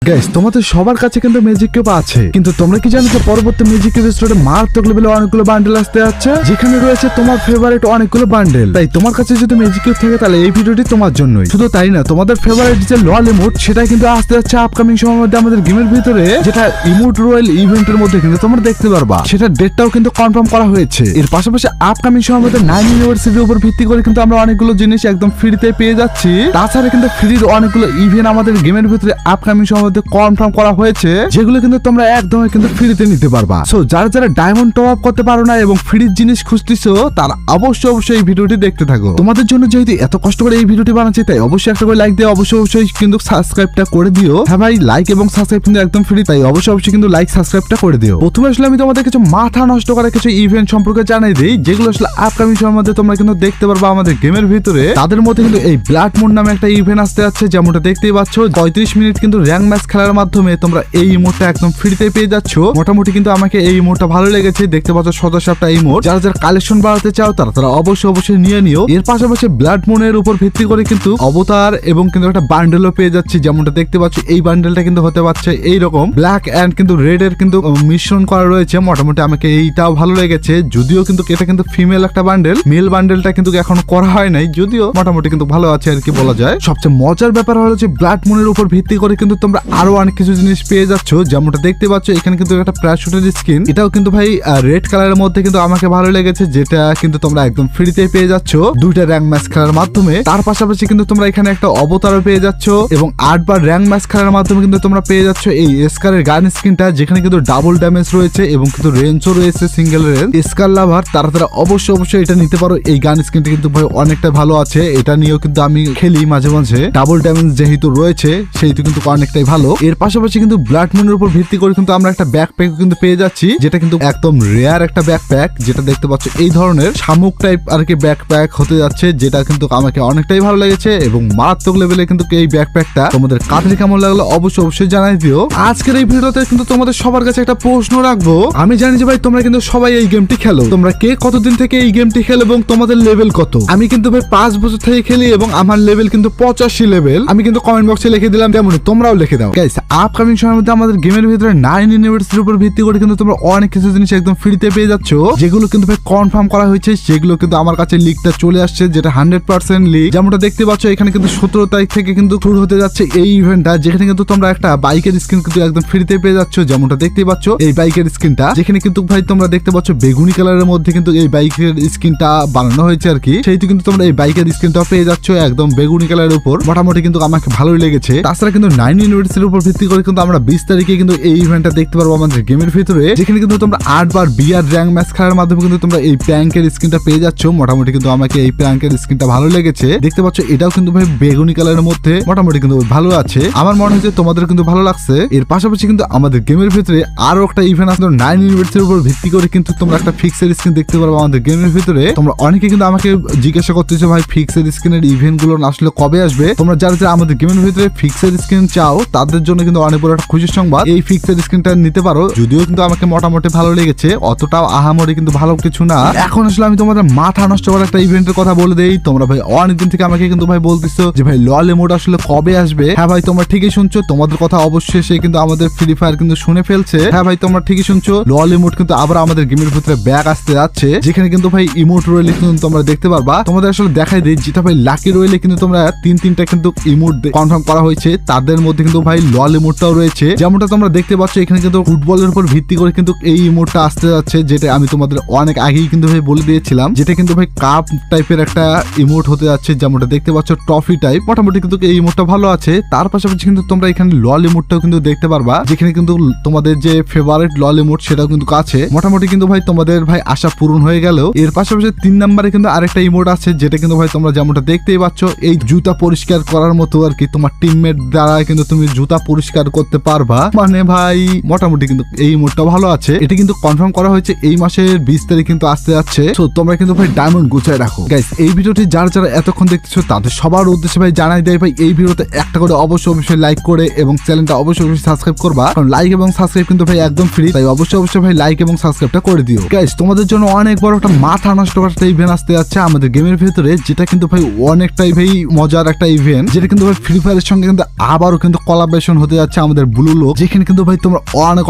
Guys তোমাদের সবার কাছে কিন্তু ম্যাজিক কিউব আছে, কিন্তু তোমরা কি জানো যে পরবর্তী ম্যাজিক কিউব স্টোরে মারাত্মক লেভেলে অনেকগুলো বান্ডেল আসতে যাচ্ছে, যেখানে রয়েছে তোমার ফেভারিট অনেকগুলো বান্ডেল। তাই তোমার কাছে যদি ম্যাজিক কিউব থাকে তাহলে এই ভিডিওটি তোমার জন্যই। শুধু তাই না, তোমাদের ফেভারিট যে লল ইমোট সেটা কিন্তু আসতে যাচ্ছে আপকামিং সময়ের মধ্যে আমাদের গেমের ভিতরে, যেটা ইমোট রয়্যাল ইভেন্টের মধ্যে কিন্তু তোমরা দেখতে পারবা। সেটা ডেটটাও কিন্তু কনফার্ম করা হয়েছে। এর পাশাপাশি আপকামিং সময়ের মধ্যে 9 ইউনিভার্সিটির উপর ভিত্তি করে কিন্তু আমরা অনেকগুলো জিনিস একদম ফ্রিতে পেয়ে যাচ্ছি। তাছাড়া কিন্তু ফ্রির অনেকগুলো ইভেন্ট আমাদের গেমের ভিতরে আপকামিং সময়ের মধ্যে কনফার্ম করা হয়েছে, যেগুলো কিন্তু তোমরা একদমই কিন্তু ফ্রিতে নিতে পারবা। সো যারা যারা ডায়মন্ড টপ আপ করতে পারো না এবং ফ্রির জিনিস খুঁজতেছো, তারা অবশ্যই এই ভিডিওটি দেখতে থাকো। তোমাদের জন্য যেহেতু এত কষ্ট করে এই ভিডিওটি বানাচ্ছি, তাই অবশ্যই একটা করে লাইক দিয়ে অবশ্যই কিন্তু সাবস্ক্রাইবটা করে দিও। হ্যাঁ ভাই, লাইক এবং সাবস্ক্রাইব কিন্তু একদম ফ্রি, তাই অবশ্যই কিন্তু লাইক সাবস্ক্রাইবটা করে দিও। প্রথমে আসলে আমি তোমাদের কিছু মাথা নষ্ট করা কিছু ইভেন্ট সম্পর্কে জানাই দিই, যেগুলো আসলে আপকামিং সময়ের মধ্যে তোমরা কিন্তু দেখতে পারবা আমাদের গেমের ভিতরে। তাদের মধ্যে কিন্তু এই ব্লাড মুন নামে একটা ইভেন্ট আসতে যাচ্ছে, যেমনটা দেখতেই পাচ্ছ। 35 মিনিট কিন্তু র্যাঙ্ক ম্যাচ খেলার মাধ্যমে তোমরা এই ইমোটটা একদম ফ্রিতে পেয়ে যাচ্ছ। মোটামুটি কিন্তু আমাকে এই ইমোটটা ভালো লেগেছে। দেখতে পাচ্ছ 17টা ইমোট। যারা যারা কালেকশন বাড়াতে চাও তারা অবশ্যই নিয়ে নিও। এর পাশাপাশি ব্লাড মুনের উপর ভিত্তি করে কিন্তু অবতার এবং কিন্তু একটা বান্ডেলও পেয়ে যাচ্ছি, যেমনটা দেখতে পাচ্ছ। এই বান্ডেলটা কিন্তু হতে পারছে এইরকম ব্ল্যাক এন্ড কিন্তু রেড এর কিন্তু মিশ্রণ করা রয়েছে। মোটামুটি আমাকে এইটাও ভালো লেগেছে, যদিও কিন্তু এটা কিন্তু ফিমেল একটা বান্ডেল, মেল বান্ডেলটা কিন্তু এখন করা হয় নাই, যদিও মোটামুটি কিন্তু ভালো আছে আর কি বলা যায়। সবচেয়ে মজার ব্যাপার হলো যে ব্লাড মুনের উপর ভিত্তি করে কিন্তু তোমরা আরো অনেক কিছু জিনিস পেয়ে যাচ্ছ, যেমনটা দেখতে পাচ্ছ। এখানে কিন্তু একটা প্যারাশুটের স্কিন, এটাও কিন্তু ভাই রেড কালারের মধ্যে কিন্তু আমাকে ভালো লেগেছে, যেটা কিন্তু তোমরা একদম ফ্রিতে পেয়ে যাচ্ছ 2টা র্যাঙ্ক ম্যাচ খেলার মাধ্যমে। তার পাশাপাশি কিন্তু তোমরা এখানে একটা অবতারও পেয়ে যাচ্ছ এবং 8 বার র্যাঙ্ক ম্যাচ খেলার মাধ্যমে কিন্তু তোমরা পেয়ে যাচ্ছ এই স্কারের গান স্কিনটা, যেখানে কিন্তু ডাবল ড্যামেজ রয়েছে এবং কিন্তু রেঞ্জও রয়েছে সিঙ্গেল রেঞ্জ। স্কার লাভার তারা অবশ্যই এটা নিতে পারো। এই গান স্কিনটা কিন্তু ভাই অনেকটা ভালো আছে, এটা নিয়েও কিন্তু আমি খেলি মাঝে মাঝে। ডাবল ড্যামেজ যেহেতু রয়েছে সেহেতু কিন্তু অনেকটাই ভালো। এর পাশাপাশি কিন্তু ব্লাড মুনের উপর ভিত্তি করে কিন্তু আমরা একটা ব্যাকপ্যাক কিন্তু পেয়ে যাচ্ছি, যেটা কিন্তু একদম রেয়ার একটা ব্যাকপ্যাক, যেটা দেখতে পাচ্ছ এই ধরনের শামুক টাইপ আর কি ব্যাকপ্যাক হতে যাচ্ছে, যেটা কিন্তু আমাকে অনেকটাই ভালো লেগেছে এবং মারাত্মক লেভেলে কিন্তু এই ব্যাকপ্যাকটা তোমাদের কাছে কেমন লাগলো অবশ্যই জানাই দিও। আজকের এই ভিডিওতে কিন্তু তোমাদের সবার কাছে একটা প্রশ্ন রাখবো। আমি জানি যে ভাই তোমরা কিন্তু সবাই এই গেমটি খেলো, তোমরা কে কতদিন থেকে এই গেমটি খেলো এবং তোমাদের লেভেল কত? আমি কিন্তু ভাই 5 বছর থেকে খেলি এবং আমার লেভেল কিন্তু 85 লেভেল। আমি কিন্তু কমেন্ট বক্সে লিখে দিলাম, তেমনি তোমরাও লিখে দাও। গাইস, আপকামিং সময়ের মধ্যে আমাদের গেমের ভিতরে 9 ইউনিভার্সিটির উপর ভিত্তি করে কিন্তু তোমরা অনেক কিছু জিনিস একদম ফ্রিতে পেয়ে যাচ্ছ, যেগুলো কিন্তু ভাই কনফার্ম করা হয়েছে। সেগুলো কিন্তু আমার কাছে লিকটা চলে আসছে, যেটা 100% লিক। যেমনটা দেখতে পাচ্ছ, এখানে কিন্তু 17 তারিখ থেকে কিন্তু শুরু হতে যাচ্ছে এই ইভেন্টটা, যেখানে কিন্তু তোমরা একটা বাইকের স্কিন কিন্তু একদম ফ্রিতে পেয়ে যাচ্ছ। যেমনটা দেখতে পাচ্ছ এই বাইকের স্কিনটা, যেখানে কিন্তু ভাই তোমরা দেখতে পাচ্ছ বেগুনি কালারের মধ্যে কিন্তু এই বাইকের স্কিনটা বানানো হয়েছে আর কি। সেইটি কিন্তু তোমরা এই বাইকের স্কিনটা পেয়ে যাচ্ছ একদম বেগুনি কালারের উপর। মোটামুটি কিন্তু আমাকে ভালোই লেগেছে। তাছাড়া কিন্তু 9 ইউনিভার্সিটির উপর ভিত্তি করে কিন্তু আমরা 20 তারিখে কিন্তু এই ইভেন্টটা দেখতে পারবো আমাদের গেমের ভিতরে, যেখানে কিন্তু তোমরা 8 বার বিআর র্যাঙ্ক ম্যাচ খেলার মাধ্যমে কিন্তু তোমরা এই প্র্যাঙ্কের স্কিনটা পেয়ে যাচ্ছ। মোটামুটি কিন্তু আমাকে এই প্র্যাঙ্কের স্কিনটা ভালো লেগেছে। দেখতে পাচ্ছ এটাও কিন্তু ভাই বেগুনি কালারের মধ্যে মোটামুটি কিন্তু ভালো আছে। আমার মনে হচ্ছে তোমাদের কিন্তু ভালো লাগছে। এর পাশাপাশি কিন্তু আমাদের গেমের ভিতরে আরো একটা ইভেন্ট আসলে 9 ইউনিভার্সিটির উপর ভিত্তি করে কিন্তু তোমরা একটা ফিক্সের স্কিন দেখতে পারবো আমাদের গেমের ভিতরে। তোমরা অনেকে কিন্তু আমাকে জিজ্ঞাসা করতেছো ভাই ফিক্সের স্কিনের ইভেন্ট গুলো আসলে কবে আসবে? তোমরা যারা আমাদের গেমের ভিতরে ফিক্সের স্কিন চাও তাদের জন্য কিন্তু অনেক বড় একটা খুশির সংবাদ, এই ফিক্সের স্কিনটা নিতে পারো। যদিও কিন্তু আমাকে মোটামুটি ভালো লেগেছে, অতটাও আহামরি কিন্তু ভালো কিছু না। এখন আসলে আমি তোমাদের মাথা নষ্ট করা একটা ইভেন্টের কথা বলে দেই। তোমরা ভাই অনেকদিন থেকে আমাকে কিন্তু ভাই বলতেছো যে ভাই লল ইমোট আসলে কবে আসবে? হ্যাঁ ভাই, তোমরা ঠিকই শুনছো, তোমাদের কথা অবশ্যই কিন্তু আমাদের ফ্রি ফায়ার কিন্তু শুনে ফেলছে। হ্যাঁ ভাই, তোমরা ঠিকই শুনছো, লল ইমোট কিন্তু আবার আমাদের গেমের ভিতরে ব্যাক আসতে যাচ্ছে, যেখানে কিন্তু ভাই ইমোট রয়েলে কিন্তু তোমরা দেখতে পারবা। তোমাদের আসলে দেখাই দিই, যেটা ভাই লাকি রয়েলে কিন্তু তোমরা 3টা কিন্তু ইমোট কনফার্ম করা হয়েছে। তাদের মধ্যে কিন্তু ভাই লল ইমোটটাও রয়েছে, যেমনটা তোমরা দেখতে পাচ্ছ। এখানে কিন্তু ফুটবলের উপর ভিত্তি করে কিন্তু এই ইমোটটা আসতে যাচ্ছে, যেটা আমি তোমাদের অনেক আগেই কিন্তু ভাই বলে দিয়েছিলাম, যেটা কিন্তু ভাই কাপ টাইপের একটা ইমোট হতে যাচ্ছে, যেমনটা দেখতে পাচ্ছ ট্রফি টাইপ। মোটামুটি কিন্তু এই ইমোটটা ভালো আছে। তার পাশাপাশি কিন্তু তোমরা এখানে লল ইমোটটাও কিন্তু দেখতে পারবা, যেখানে কিন্তু তোমাদের যে ফেভারিট লল ইমোট সেটাও কিন্তু আছে। মোটামুটি কিন্তু ভাই তোমাদের ভাই আশা পূরণ হয়ে গেল। এর পাশাপাশি 3 নম্বরে কিন্তু আরেকটা ইমোট আছে, যেটা কিন্তু ভাই তোমরা যেমনটা দেখতেই পাচ্ছ, এই জুতা পরিষ্কার করার মতো আর কি। তোমার টিমমেট দ্বারা কিন্তু তুমি জুতা পরিষ্কার করতে পারবা। মানে ভাই মোটামুটি কিন্তু এই ইমোটটা ভালো আছে। এটা কিন্তু কনফার্ম করা হয়েছে এই মাসের 20 তারিখ কিন্তু আসতে যাচ্ছে। তো তোমরা কিন্তু ভাই ডায়মন্ড গুছায় রাখো। গাইস, এই ভিডিওটি যারা এতক্ষণ দেখতেছো তাদের সবার উদ্দেশ্যে ভাই জানাই দেয় ভাই, এই ভিডিওতে একটা করে অবশ্যই লাইক করে এবং চ্যানেলটা অবশ্যই সাবস্ক্রাইব করবা, কারণ লাইক এবং সাবস্ক্রাইব কিন্তু ভাই একদম ফ্রি। তাই অবশ্যই ভাই লাইক এবং সাবস্ক্রাইবটা করে দিও। গাইস, তোমাদের জন্য অনেক বড় একটা মাথা নষ্ট করা একটা ইভেন্ট আসতে যাচ্ছে আমাদের গেমের ভিতরে, যেটা কিন্তু ভাই অনেকটাই ভাই মজার একটা ইভেন্ট, যেটা কিন্তু ভাই ফ্রি ফায়ারের সঙ্গে কিন্তু আবারও কিন্তু কলাব কোলাবরেশন হতে যাচ্ছে আমাদের ব্লু লোক, যেখানে কিন্তু ভাই তোমরা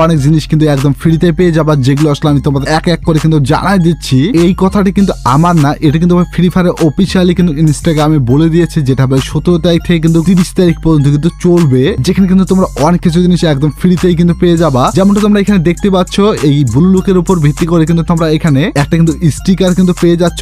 অনেক জিনিস কিন্তু একদম ফ্রিতে পেয়ে যাবা, যেগুলো আসলে আমি তোমাদের এক এক করে কিন্তু জানাই দিচ্ছি। এই কথাটি কিন্তু আমার না, এটা কিন্তু ভাই ফ্রি ফায়ার অফিসিয়ালি কিন্তু ইনস্টাগ্রামে বলে দিয়েছে, যেটা ভাই 17 তারিখ থেকে কিন্তু 30 তারিখ পর্যন্ত কিন্তু চলবে, যেখানে কিন্তু তোমরা অনেক কিছু জিনিস একদম ফ্রিতেই কিন্তু পেয়ে যাবা। যেমনটা তোমরা এখানে দেখতে পাচ্ছ, এই ব্লু লুকের উপর ভিত্তি করে কিন্তু তোমরা এখানে একটা কিন্তু স্টিকার কিন্তু পেয়ে যাচ্ছ,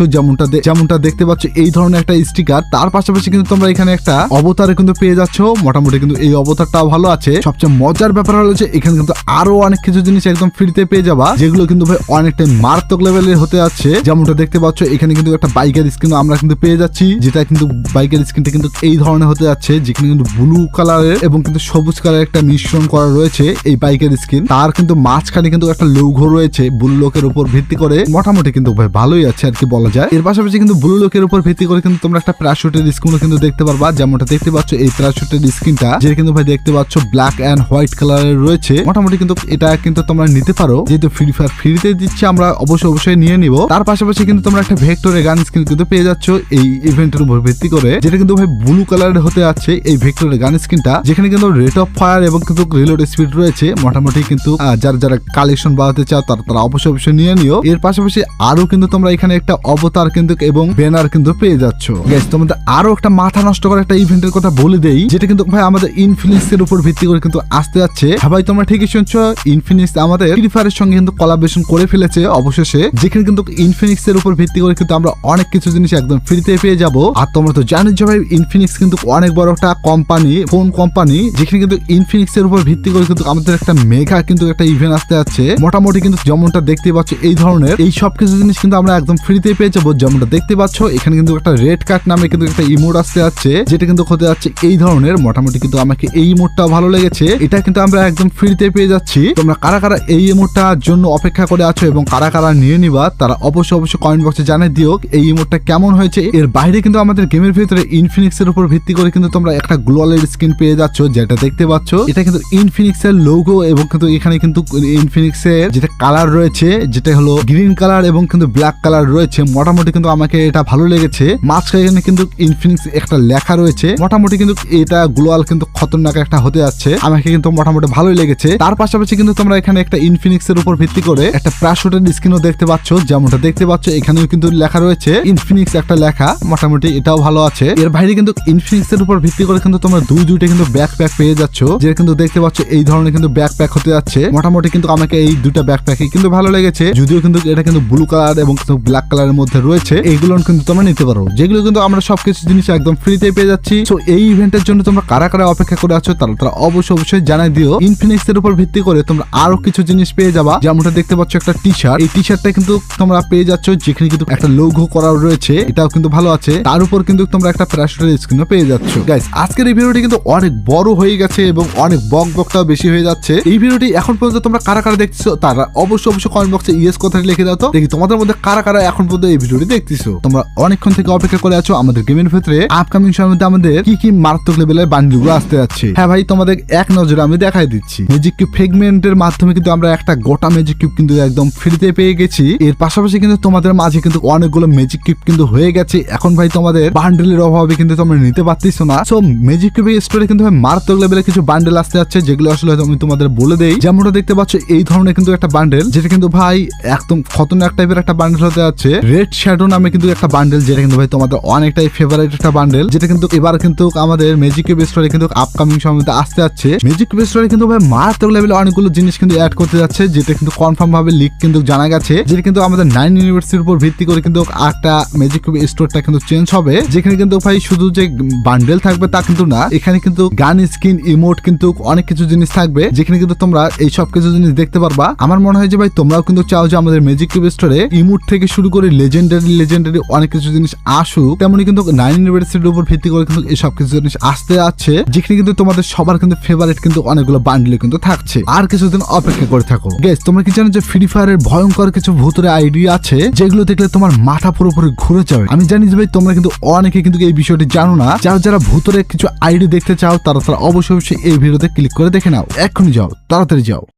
যেমনটা দেখতে পাচ্ছ এই ধরনের একটা স্টিকার। তার পাশাপাশি কিন্তু তোমরা এখানে একটা অবতারে কিন্তু পেয়ে যাচ্ছ, মোটামুটি কিন্তু এই অবতারটাও ভালো আছে। সবচেয়ে মজার ব্যাপার হচ্ছে এখানে কিন্তু আরো অনেক কিছু জিনিস একদম ফ্রিতে পেয়ে যাবা, যেগুলো কিন্তু ভাই অনেকটাই মারাত্মক লেভেলের হতে যাচ্ছে। যেমনটা দেখতে পাচ্ছ এখানে কিন্তু একটা বাইকের স্কিন আমরা কিন্তু পেয়ে যাচ্ছি, যেটা কিন্তু বাইকের স্কিনটা কিন্তু এই ধরনের হতে যাচ্ছে, যেখানে কিন্তু ব্লু কালারের এবং কিন্তু সবুজ কালারের একটা মিশ্রণ করা রয়েছে এই বাইকের স্কিন। তার কিন্তু মাঝখানে কিন্তু একটা লৌঘো রয়েছে ব্লু লোকের উপর ভিত্তি করে, মোটামুটি কিন্তু ভাই ভালোই আছে আর কি বলা যায়। এর পাশাপাশি কিন্তু ব্লু লোকের উপর ভিত্তি করে কিন্তু তোমরা একটা প্যারাশুটের স্কিনও কিন্তু দেখতে পারবা, যেমনটা দেখতে পাচ্ছ এই প্যারাশুটের স্কিনটা, যেটা কিন্তু ভাই দেখতে পাচ্ছ ব্ল্যাক এন্ড হোয়াইট কালারের রয়েছে। মোটামুটি কিন্তু এটা কিন্তু তোমরা নিতে পারো, যেহেতু ফ্রি ফায়ার ফ্রিতে দিচ্ছে আমরা অবশ্যই নিয়ে নিব। তার পাশাপাশি কিন্তু তোমরা একটা ভেক্টরের গান স্কিন কিন্তু পেয়ে যাচ্ছ এই ইভেন্টের উপর ভিত্তি করে, যেটা কিন্তু ভাই ব্লু কালারের হতে যাচ্ছে এই ভেক্টরের গান স্কিনটা, যেখানে কিন্তু রেট অফ ফায়ার এবং কিন্তু রিলোড স্পিড রয়েছে। মোটামুটি কিন্তু যারা কালেকশন বাড়াতে চাও তারা অবশ্যই নিয়ে নিও। এর পাশাপাশি আরো কিন্তু তোমরা এখানে একটা অবতার কিন্তু এবং ব্যানার কিন্তু পেয়ে যাচ্ছ। গাইস তোমাদের আরো একটা মাথা নষ্ট করা একটা ইভেন্টের কথা বলে দেই, যেটা কিন্তু ভাই আমাদের ইনফিনিক্স এর উপর ভিত্তি করে কিন্তু আসতে যাচ্ছে। হ্যাঁ ভাই তোমরা ঠিকই শুনছো, ইনফিনিক্স আমাদের ফ্রি ফায়ারের সঙ্গে কিন্তু কোলাবরেশন করে ফেলেছে অবশেষে, যেখানে কিন্তু ইনফিনিক্স এর উপর ভিত্তি করে কিন্তু আমরা অনেক কিছু জিনিস একদম ফ্রিতে পেয়ে যাব। আর তোমরা তো জানো যে ভাই ইনফিনিক্স কিন্তু অনেক বড় একটা কোম্পানি, ফোন কোম্পানি, যেখানে কিন্তু ইনফিনিক্স এর উপর ভিত্তি করে কিন্তু আমাদের একটা মেগা কিন্তু একটা ইভেন্ট আসতে যাচ্ছে। মোটামুটি কিন্তু যেমনটা দেখতে পাচ্ছ এই ধরনের এই সব কিছু জিনিস কিন্তু আমরা একদম ফ্রিতে পেয়ে যাবো। যেমনটা দেখতে পাচ্ছ এখানে কিন্তু একটা রেড কার্ড নামে কিন্তু একটা ইমোট আসতে যাচ্ছে, যেটা কিন্তু হতে যাচ্ছে এই ধরনের। মোটামুটি কিন্তু আমাকে এই ইমোটটা ভালো লেগেছে, এটা কিন্তু আমরা একদম ফ্রিতে পেয়ে যাচ্ছি। তোমরা কারা এই ইমোটটার জন্য অপেক্ষা করে আছো এবং কারা নিয়ে নিবা তারা অবশ্যই কমেন্ট বক্সে জানিয়ে দিও এই ইমোটটা কেমন হয়েছে। এর বাইরে কিন্তু আমাদের গেমের ভিতরে ইনফিনিক্স এর উপর ভিত্তি করে কিন্তু তোমরা একটা গ্লোয়ালের স্কিন পেয়ে যাচ্ছ, যেটা দেখতে পাচ্ছ এটা কিন্তু ইনফিনিক্স এর লোগো এবং কিন্তু এখানে কিন্তু ইনফিনিক্স এর যেটা কালার রয়েছে যেটা হলো গ্রিন কালার এবং কিন্তু ব্ল্যাক কালার রয়েছে। মোটামুটি কিন্তু আমাকে এটা ভালো লেগেছে। মাঝখানে কিন্তু ইনফিনিক্স একটা লেখা রয়েছে, মোটামুটি কিন্তু এটা গ্লোয়াল কিন্তু খতরনাক একটা হতে যাচ্ছে, আমাকে কিন্তু মোটামুটি ভালোই লেগেছে। তার পাশাপাশি কিন্তু তোমরা এখানে একটা ইনফিনিক্স এর উপর ভিত্তি করে একটা প্যারাশুটের স্কিনও দেখতে পাচ্ছ, যেমনটা দেখতে পাচ্ছ এখানেও কিন্তু লেখা রয়েছে ইনফিনিক্স একটা লেখা, মোটামুটি এটাও ভালো আছে। এর বাইরে কিন্তু ইনফিনিক্স এর উপর ভিত্তি করে কিন্তু তোমরা দুইটা কিন্তু ব্যাকপ্যাক পেয়ে যাচ্ছ, যেটা কিন্তু দেখতে পাচ্ছ এই ধরনের কিন্তু ব্যাকপ্যাক হতে যাচ্ছে। মোটামুটি কিন্তু আমাকে এই দুইটা ব্যাকপ্যাকই কিন্তু ভালো লেগেছে, যদিও কিন্তু এটা কিন্তু ব্লু কালার এবং ব্ল্যাক কালারের মধ্যে রয়েছে। এইগুলো কিন্তু তোমরা নিতে পারো, যেগুলো কিন্তু আমরা সবকিছু জিনিস একদম ফ্রিতে পেয়ে যাচ্ছি। সো এই ইভেন্টের জন্য তোমরা কারা অপেক্ষা করে আছো তারা অবশ্যই জানাই দিও। ইনফিনিক্স এর উপর ভিত্তি করে তোমরা আরো কিছু জিনিস পেয়ে যাবা, যেমনটা দেখতে পাচ্ছ একটা টি শার্ট, এই টি শার্টটা কিন্তু তোমরা পেয়ে যাচ্ছ, যেখানে কিন্তু একটা লোগো করা রয়েছে, এটাও কিন্তু ভালো আছে। তার উপর কিন্তু তোমরা একটা প্যারাশুটের স্কিনও পেয়ে যাচ্ছ। গাইস আজকের এই ভিডিওটি কিন্তু অনেক বড় হয়ে গেছে এবং অনেক বকটাও বেশি হয়ে যাচ্ছে। এই ভিডিওটি এখন পর্যন্ত তোমরা কারা দেখতেছো তারা অবশ্যই কমেন্ট বক্সে ইয়েস কথাটি লিখে দাও তো দেখি তোমাদের মধ্যে কারা এখন পর্যন্ত এই ভিডিওটি দেখতেছো। তোমরা অনেকক্ষণ থেকে অপেক্ষা করে আছো আমাদের গেমের ভিতরে আপকামিং সময়ের মধ্যে আমাদের কি মারাত্মক লেভেলের বান্ডিলগুলো আসতে যাচ্ছে। হ্যাঁ ভাই তোমাদের এক নজরে আমি দেখাই দিচ্ছি। ম্যাজিক কিউব ফ্রেগমেন্টের মাধ্যমে কিন্তু আমরা একটা গোটা ম্যাজিক কিউব কিন্তু একদম ফ্রিতে পেয়ে গেছি। এর পাশাপাশি কিন্তু তোমাদের মাঝে কিন্তু অনেকগুলো ম্যাজিক কিউব কিন্তু হয়ে গেছে। এখন ভাই তোমাদের বান্ডেলের অভাবে কিন্তু তোমরা নিতে পারতেছো না। সো ম্যাজিক কিউবের স্টোরে কিন্তু মারাত্মক লেভেলের কিছু বান্ডেল আসতে যাচ্ছে, যেগুলো আসলে আমি তোমাদের বলে দেই। যেমনটা দেখতে পাচ্ছ এই ধরনের কিন্তু একটা বান্ডেল, যেটা কিন্তু ভাই একদম খতরনাক টাইপের একটা বান্ডেল হতে যাচ্ছে। রেড শ্যাডো নামে কিন্তু একটা বান্ডেল, যেটা কিন্তু ভাই তোমাদের অনেকটাই ফেভারিট একটা বান্ডেল, যেটা কিন্তু এবার কিন্তু আমাদের ম্যাজিক কিউব স্টোরে কিন্তু আপকামিং সময়তে আসতে যাচ্ছে। ম্যাজিক কিউব স্টোরে কিন্তু ভাই মারাত্মক লেভেলে অনেকগুলো জিনিস কিন্তু অ্যাড করতে যাচ্ছে, যেটা কিন্তু কনফার্ম ভাবে লিক কিন্তু জানা গেছে, যেটা কিন্তু আমাদের 9 ইউনিভার্সিটির উপর ভিত্তি করে কিন্তু একটা ম্যাজিক কিউব স্টোরটা কিন্তু চেঞ্জ হবে, যেখানে কিন্তু ভাই শুধু যে বান্ডেল থাকবে তা কিন্তু না, এখানে কিন্তু গান স্কিন ইমোট কিন্তু অনেক কিছু জিনিস থাকবে, যেখানে কিন্তু তোমরা এই সব কিছু জিনিস দেখতে পারবা। আমার মনে হয় যে ভাই তোমরাও কিন্তু চাও যে আমাদের ম্যাজিক কিউব স্টোরে ইমোট থেকে শুরু করে লেজেন্ডারি অনেক কিছু জিনিস আসুক, তেমনি কিন্তু 9 ইউনিভার্সিটির উপর ভিত্তি করে কিন্তু এই সব কিছু জিনিস আসতে যাচ্ছে, যেখানে কিন্তু তোমাদের সবার কিন্তু ফেভারিট কিন্তু অনেকগুলো বান্ডেল কিন্তু থাকছে। আর কিছুদিন অপেক্ষা করে থাকো। গাইস তোমরা কি জানো যে ফ্রি ফায়ারের ভয়ঙ্কর কিছু ভূতের আইডিয়া আছে, যেগুলো দেখলে তোমার মাথা পুরোপুরি ঘুরে যাবে। আমি জানি যে ভাই তোমরা কিন্তু অনেকে কিন্তু এই বিষয়টি জানো না। যারা ভূতের কিছু আইডি দেখতে চাও তারা অবশ্যই এই ভিডিওতে ক্লিক করে দেখে নাও। এক্ষুনি যাও, তাড়াতাড়ি যাও।